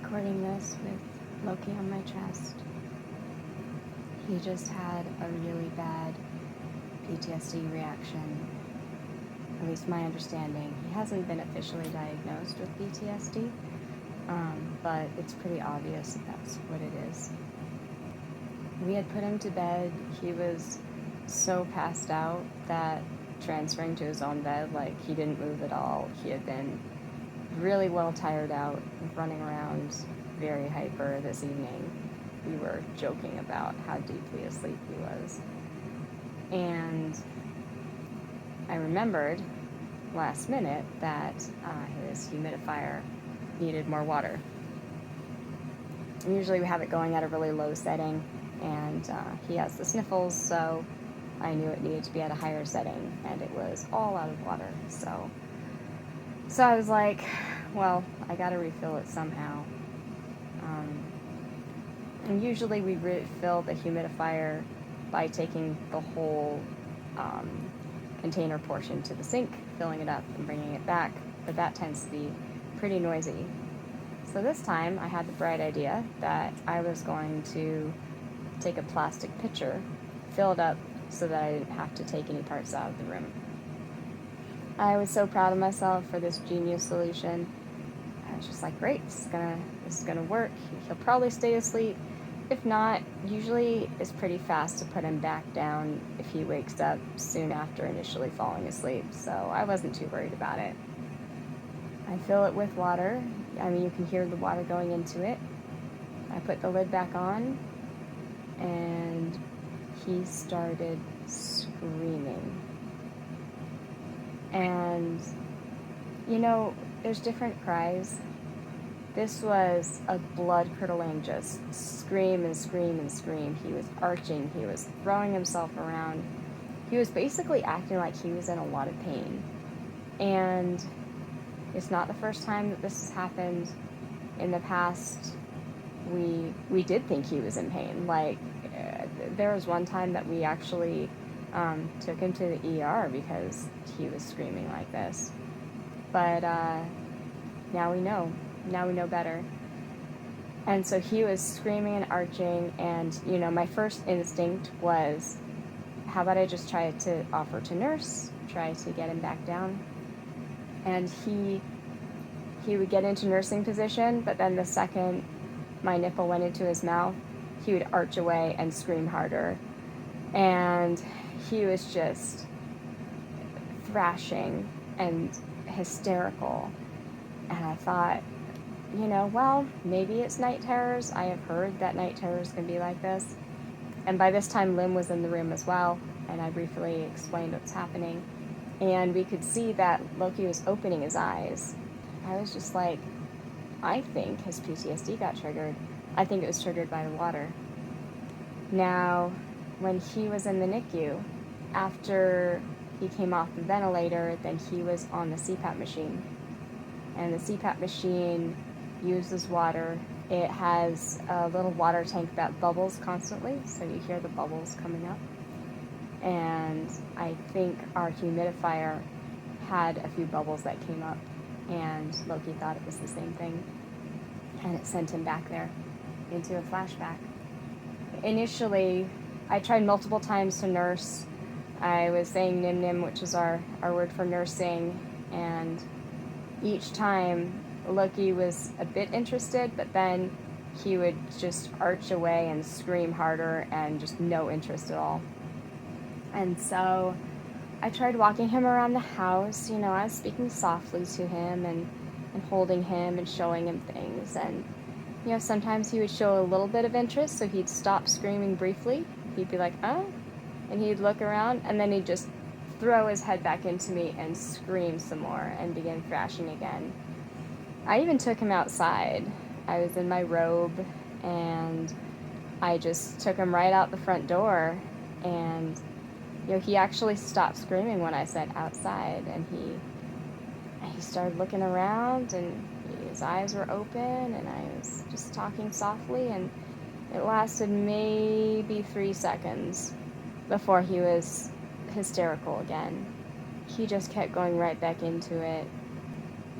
recording this with Loki on my chest. He just had a really bad PTSD reaction, at least my understanding. He hasn't been officially diagnosed with PTSD, but it's pretty obvious that that's what it is. We had put him to bed. He was so passed out that transferring to his own bed, he didn't move at all. He had been really well tired out, running around, very hyper this evening. We were joking about how deeply asleep he was. And I remembered last minute that his humidifier needed more water. And usually we have it going at a really low setting, and he has the sniffles, so I knew it needed to be at a higher setting, and it was all out of water. So I was like, well, I gotta refill it somehow. And usually we refill the humidifier by taking the whole container portion to the sink, filling it up and bringing it back, but that tends to be pretty noisy. So this time I had the bright idea that I was going to take a plastic pitcher, fill it up so that I didn't have to take any parts out of the room. I was so proud of myself for this genius solution. I was just like, great, this is gonna work. He'll probably stay asleep. If not, usually it's pretty fast to put him back down if he wakes up soon after initially falling asleep, so I wasn't too worried about it. I fill it with water. I mean, you can hear the water going into it. I put the lid back on, and he started screaming. And, there's different cries. This was a blood-curdling just scream and scream and scream. He was arching. He was throwing himself around. He was basically acting like he was in a lot of pain. And it's not the first time that this has happened. In the past, we did think he was in pain. There was one time that we actually took him to the ER because he was screaming like this. But now we know. Now we know better. And so he was screaming and arching, and, my first instinct was, how about I just try to offer to nurse, try to get him back down. And he would get into nursing position, but then the second my nipple went into his mouth, he would arch away and scream harder. And he was just thrashing and hysterical. And I thought, well, maybe it's night terrors. I have heard that night terrors can be like this. And by this time, Lim was in the room as well, and I briefly explained what's happening. And we could see that Loki was opening his eyes. I was just like, I think his PTSD got triggered. I think it was triggered by the water. Now, when he was in the NICU, after he came off the ventilator, then he was on the CPAP machine. And the CPAP machine uses water. It has a little water tank that bubbles constantly, so you hear the bubbles coming up. And I think our humidifier had a few bubbles that came up, and Loki thought it was the same thing, and it sent him back there into a flashback. Initially, I tried multiple times to nurse. I was saying nim nim, which is our word for nursing, and each time Loki was a bit interested, but then he would just arch away and scream harder and just no interest at all. And so I tried walking him around the house. I was speaking softly to him and holding him and showing him things. And, sometimes he would show a little bit of interest, so he'd stop screaming briefly. He'd be like, oh, and he'd look around, and then he'd just throw his head back into me and scream some more and begin thrashing again. I even took him outside. I was in my robe, and I just took him right out the front door, and he actually stopped screaming when I said outside, and he started looking around, and his eyes were open, and I was just talking softly, and it lasted maybe 3 seconds before he was hysterical again. He just kept going right back into it.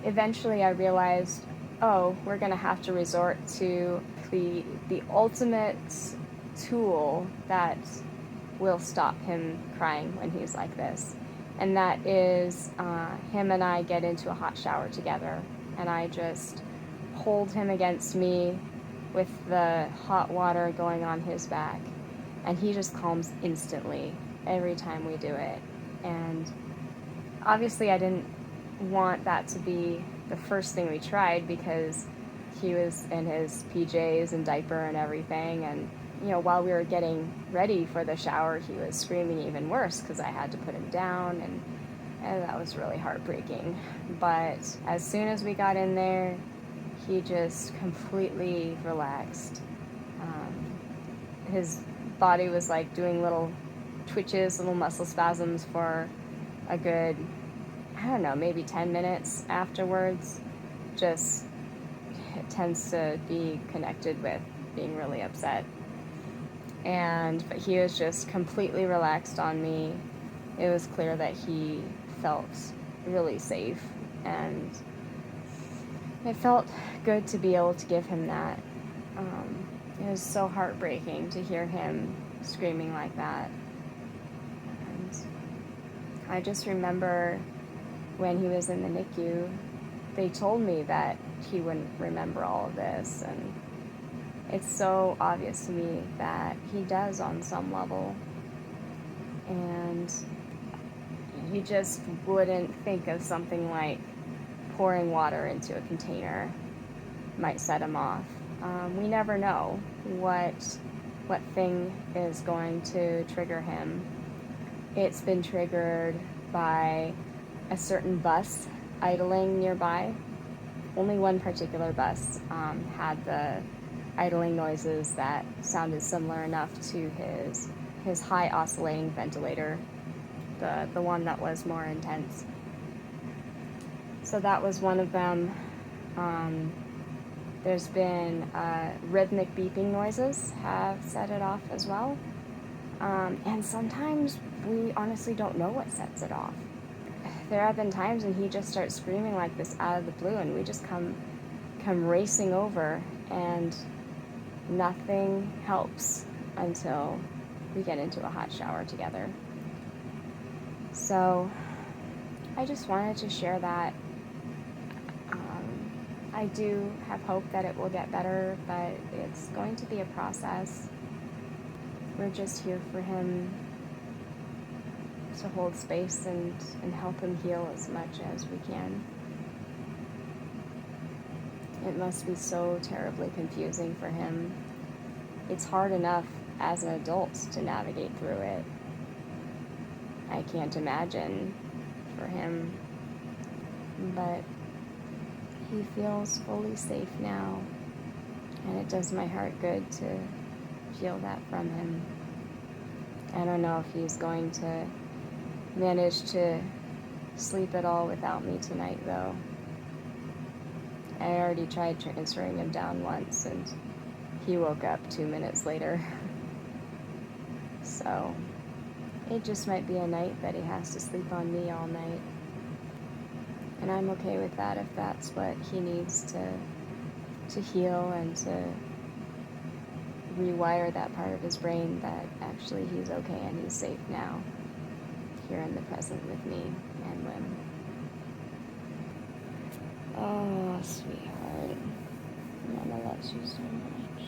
Eventually I realized oh, we're going to have to resort to the ultimate tool that will stop him crying when he's like this. And that is him and I get into a hot shower together, and I just hold him against me with the hot water going on his back, and he just calms instantly every time we do it. And obviously I didn't want that to be the first thing we tried, because he was in his PJs and diaper and everything, and while we were getting ready for the shower, he was screaming even worse because I had to put him down, and that was really heartbreaking. But as soon as we got in there, he just completely relaxed. His body was like doing little twitches, little muscle spasms for a good, I don't know, maybe 10 minutes afterwards. Just, it tends to be connected with being really upset. But he was just completely relaxed on me. It was clear that he felt really safe, and it felt good to be able to give him that. It was so heartbreaking to hear him screaming like that. And I just remember when he was in the NICU, they told me that he wouldn't remember all of this, and it's so obvious to me that he does on some level. And you just wouldn't think of something like pouring water into a container might set him off. We never know what thing is going to trigger him. It's been triggered by a certain bus idling nearby. Only one particular bus had the idling noises that sounded similar enough to his high oscillating ventilator, the one that was more intense. So that was one of them. There's been rhythmic beeping noises have set it off as well. And sometimes we honestly don't know what sets it off. There have been times when he just starts screaming like this out of the blue, and we just come racing over, and nothing helps until we get into a hot shower together. So I just wanted to share that. I do have hope that it will get better, but it's going to be a process. We're just here for him to hold space and help him heal as much as we can. It must be so terribly confusing for him. It's hard enough as an adult to navigate through it. I can't imagine for him, but he feels fully safe now, and it does my heart good to feel that from him. I don't know if he's going to manage to sleep at all without me tonight, though. I already tried transferring him down once, and he woke up 2 minutes later. So it just might be a night that he has to sleep on me all night. And I'm okay with that if that's what he needs to heal and to rewire that part of his brain that actually he's okay and he's safe now, here in the present with me and Lim. Oh, sweetheart. Mama loves you so much.